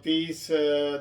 30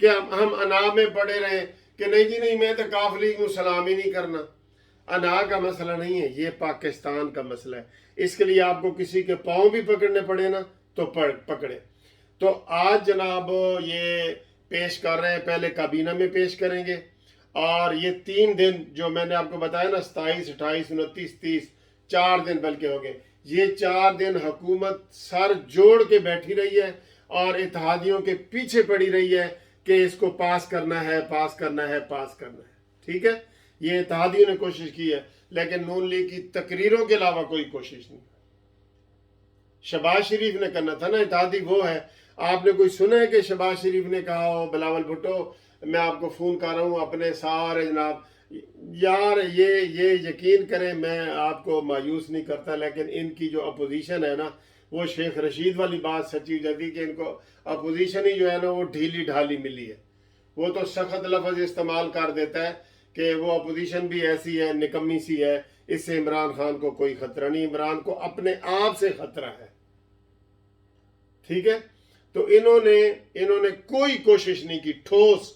کہ ہم انا میں پڑے رہیں کہ نہیں جی نہیں میں تو کاف لیگ میں سلام ہی نہیں کرنا. انا کا مسئلہ نہیں ہے، یہ پاکستان کا مسئلہ ہے. اس کے لیے آپ کو کسی کے پاؤں بھی پکڑنے پڑے نا تو پکڑے. تو آج جناب یہ پیش کر رہے ہیں، پہلے کابینہ میں پیش کریں گے، اور یہ 3 دن جو میں نے آپ کو بتایا نا 27 28 29 30 4 دن بلکہ ہو گئے. یہ 4 دن حکومت سر جوڑ کے بیٹھی رہی ہے اور اتحادیوں کے پیچھے پڑی رہی ہے کہ اس کو پاس کرنا ہے، پاس کرنا ہے، پاس کرنا ہے. ٹھیک ہے، یہ اتحادیوں نے کوشش کی ہے، لیکن نون لیگ کی تقریروں کے علاوہ کوئی کوشش نہیں. شہباز شریف نے کرنا تھا نا، اتحادی وہ ہے. آپ نے کوئی سنا ہے کہ شہباز شریف نے کہا ہو بلاول بھٹو میں آپ کو فون کر رہا ہوں اپنے سارے جناب؟ یار یہ یقین کریں میں آپ کو مایوس نہیں کرتا، لیکن ان کی جو اپوزیشن ہے نا، وہ شیخ رشید والی بات سچی ہو جاتی کہ ان کو اپوزیشن ہی جو ہے نا وہ ڈھیلی ڈھالی ملی ہے. وہ تو سخت لفظ استعمال کر دیتا ہے کہ وہ اپوزیشن بھی ایسی ہے، نکمی سی ہے، اس سے عمران خان کو کوئی خطرہ نہیں، عمران کو اپنے آپ سے خطرہ ہے. ٹھیک ہے، تو انہوں نے کوئی کوشش نہیں کی. ٹھوس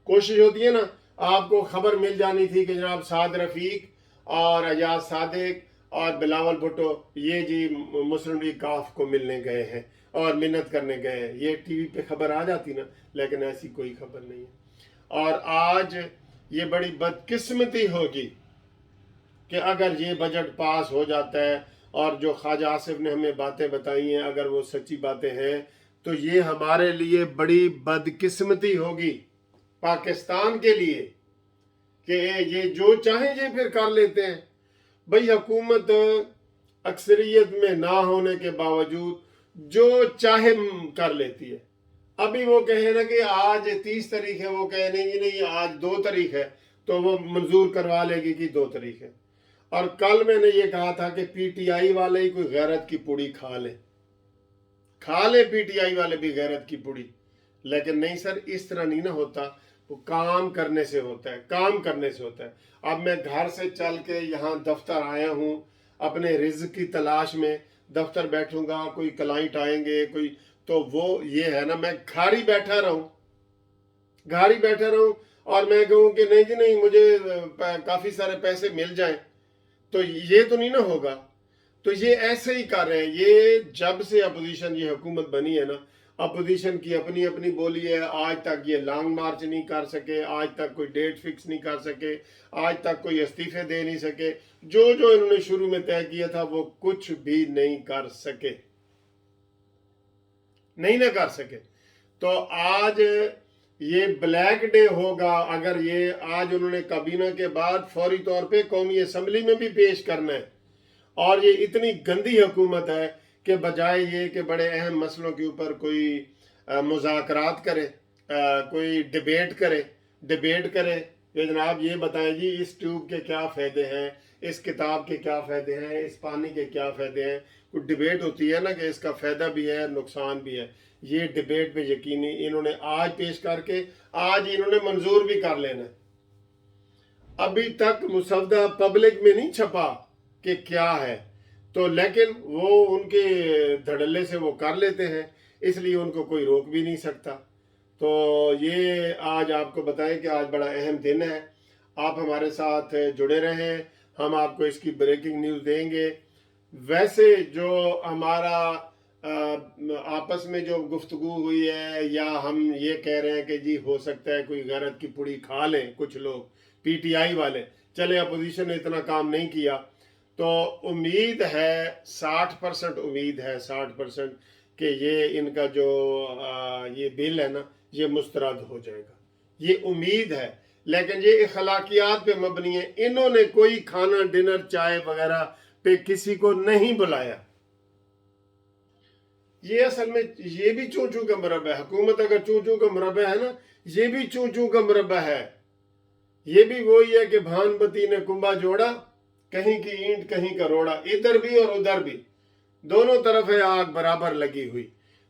کوشش ہوتی ہے نا، آپ کو خبر مل جانی تھی کہ جناب سعد رفیق اور ایاز صادق اور بلاول بھٹو یہ جی مسلم لیگ کاف کو ملنے گئے ہیں اور منت کرنے گئے ہیں، یہ ٹی وی پہ خبر آ جاتی نا، لیکن ایسی کوئی خبر نہیں ہے. اور آج یہ بڑی بدقسمتی ہوگی کہ اگر یہ بجٹ پاس ہو جاتا ہے اور جو خواجہ آصف نے ہمیں باتیں بتائی ہیں اگر وہ سچی باتیں ہیں تو یہ ہمارے لیے بڑی بدقسمتی ہوگی پاکستان کے لیے کہ یہ جو چاہیں یہ پھر کر لیتے ہیں. بھئی حکومت اکثریت میں نہ ہونے کے باوجود جو چاہے کر لیتی ہے. ابھی وہ کہیں نا کہ آج 30 تاریخ ہے، وہ کہے نہیں آج 2 تاریخ ہے تو وہ منظور کروا لے گی کہ 2 تاریخ ہے. اور کل میں نے یہ کہا تھا کہ پی ٹی آئی والے ہی کوئی غیرت کی پوڑی کھا لے پی ٹی آئی والے بھی غیرت کی پوڑی. لیکن نہیں سر، اس طرح نہیں نہ ہوتا، وہ کام کرنے سے ہوتا ہے. اب میں گھر سے چل کے یہاں دفتر آیا ہوں اپنے رزق کی تلاش میں. دفتر بیٹھوں گا، کوئی کلائنٹ آئیں گے، کوئی تو وہ یہ ہے نا، میں گھر ہی بیٹھا رہوں اور میں کہوں کہ نہیں جی نہیں مجھے کافی سارے پیسے مل جائیں، تو یہ تو نہیں نہ ہوگا. تو یہ ایسے ہی کر رہے ہیں. یہ جب سے اپوزیشن یہ حکومت بنی ہے نا، اپوزیشن کی اپنی اپنی بولی ہے. آج تک یہ لانگ مارچ نہیں کر سکے، آج تک کوئی ڈیٹ فکس نہیں کر سکے، آج تک کوئی استعفے دے نہیں سکے. جو انہوں نے شروع میں طے کیا تھا وہ کچھ بھی نہیں کر سکے. کر سکے. تو آج یہ بلیک ڈے ہوگا اگر یہ آج انہوں نے کابینہ کے بعد فوری طور پہ قومی اسمبلی میں بھی پیش کرنا ہے. اور یہ اتنی گندی حکومت ہے کہ بجائے یہ کہ بڑے اہم مسئلوں کے اوپر کوئی مذاکرات کرے، کوئی ڈیبیٹ کرے کہ جناب یہ بتائیں جی اس ٹیوب کے کیا فائدے ہیں، اس کتاب کے کیا فائدے ہیں، اس پانی کے کیا فائدے ہیں. کوئی ڈیبیٹ ہوتی ہے نا کہ اس کا فائدہ بھی ہے نقصان بھی ہے. یہ ڈیبیٹ پہ یقینی انہوں نے آج پیش کر کے آج انہوں نے منظور بھی کر لینا. ابھی تک مسودہ پبلک میں نہیں چھپا کہ کیا ہے، تو لیکن وہ ان کے دھڑلے سے وہ کر لیتے ہیں، اس لیے ان کو کوئی روک بھی نہیں سکتا. تو یہ آج آپ کو بتائیں کہ آج بڑا اہم دن ہے. آپ ہمارے ساتھ جڑے رہیں، ہم آپ کو اس کی بریکنگ نیوز دیں گے. ویسے جو ہمارا آپس میں جو گفتگو ہوئی ہے یا ہم یہ کہہ رہے ہیں کہ جی ہو سکتا ہے کوئی غیرت کی پوڑی کھا لیں کچھ لوگ پی ٹی آئی والے، چلے اپوزیشن نے اتنا کام نہیں کیا، تو امید ہے 60% امید ہے 60% کہ یہ ان کا جو یہ بل ہے نا یہ مسترد ہو جائے گا. یہ امید ہے، لیکن یہ اخلاقیات پہ مبنی ہے. انہوں نے کوئی کھانا ڈنر چائے وغیرہ پہ کسی کو نہیں بلایا. یہ اصل میں یہ بھی چوں چوں کا مربع ہے. حکومت اگر چوں چوں کا مربع ہے نا، یہ بھی چوں چوں کا مربع ہے. یہ بھی وہی ہے کہ بھان بتی نے کنبا جوڑا، کہیں کی اینٹ کہیں کا روڑا. ادھر بھی اور ادھر بھی دونوں طرف ہے آگ برابر لگی ہوئی.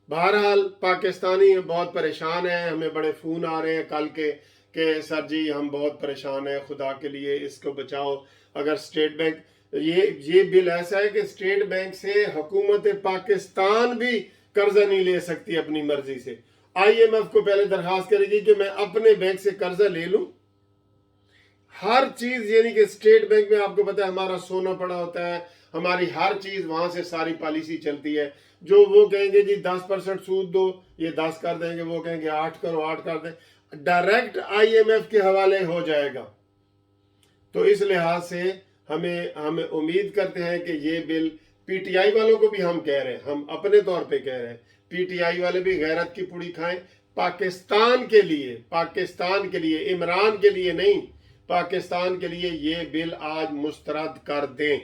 بہرحال پاکستانی بہت پریشان ہیں، ہمیں بڑے فون آ رہے ہیں کل کے کہ سر جی ہم بہت پریشان ہیں، خدا کے لیے اس کو بچاؤ. اگر اسٹیٹ بینک یہ بل ایسا ہے کہ اسٹیٹ بینک سے حکومت پاکستان بھی قرضہ نہیں لے سکتی اپنی مرضی سے، IMF کو پہلے درخواست کرے گی کہ میں اپنے بینک سے قرضہ لے لوں. ہر چیز یعنی کہ اسٹیٹ بینک میں آپ کو پتا ہے ہمارا سونا پڑا ہوتا ہے, ہماری ہر چیز وہاں سے ساری پالیسی چلتی ہے. جو وہ کہیں گے جی 10% سود دو, یہ 10 کر دیں گے, وہ کہیں گے 8 کرو 8 کر دیں, ڈائریکٹ IMF کے حوالے ہو جائے گا. تو اس لحاظ سے ہمیں امید کرتے ہیں کہ یہ بل PTI والوں کو بھی ہم کہہ رہے ہیں, ہم اپنے طور پہ کہہ رہے ہیں, PTI والے بھی غیرت کی پوڑی کھائیں. پاکستان کے لیے, عمران کے لیے نہیں, پاکستان کے لیے یہ بل آج مسترد کر دیں.